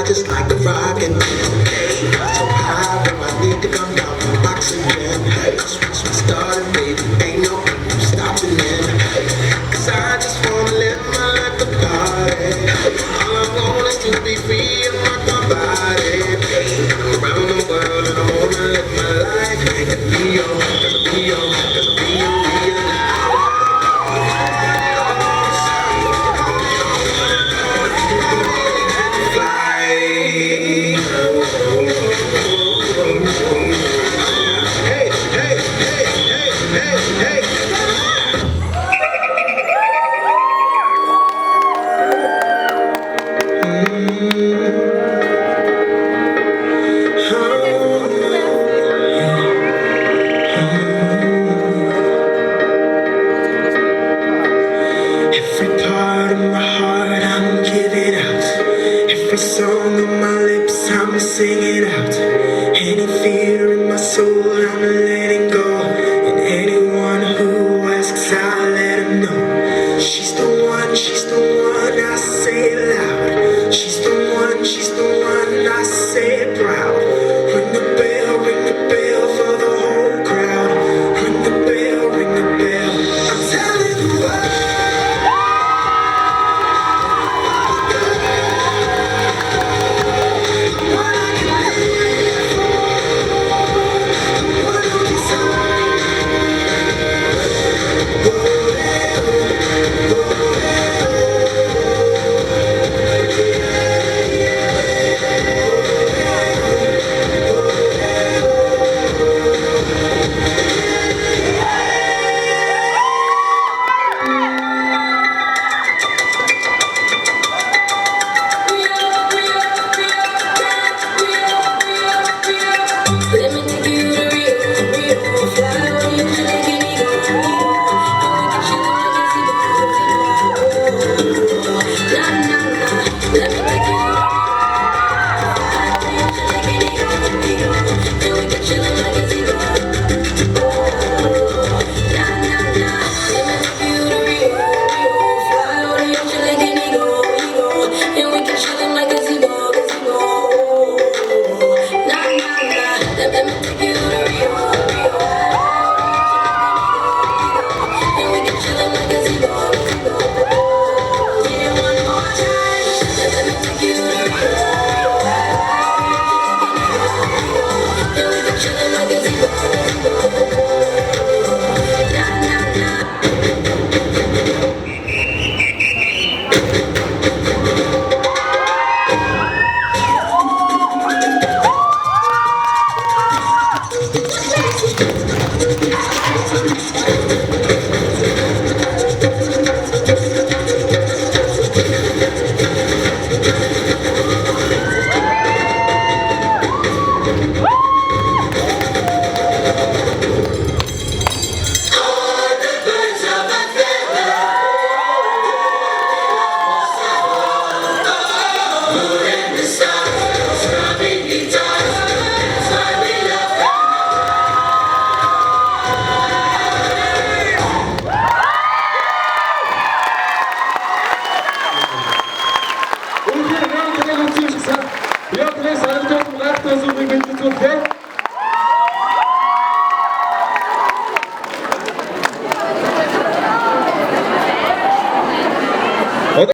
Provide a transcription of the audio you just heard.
Just like a rocket, so high when I need to come down from oxygen. That's once we started, baby, ain't no stopping it. 'Cause I just wanna live my life a party. All I want is to be free and rock my body. I'm around the world and I wanna live my life and be young, 'cause I be young, 'cause I be young, be every part of my heart I'm giving out. Every song on my lips I'm singing out. Any fear in my soul I'm letting go. And anyone who asks I'll let them know. She's the one, I say it loud. She's the one, I say it proud. Ring the bell for the whole crowd. Ring the bell, I'm telling the world. Grazie a tutti, saluto un altro su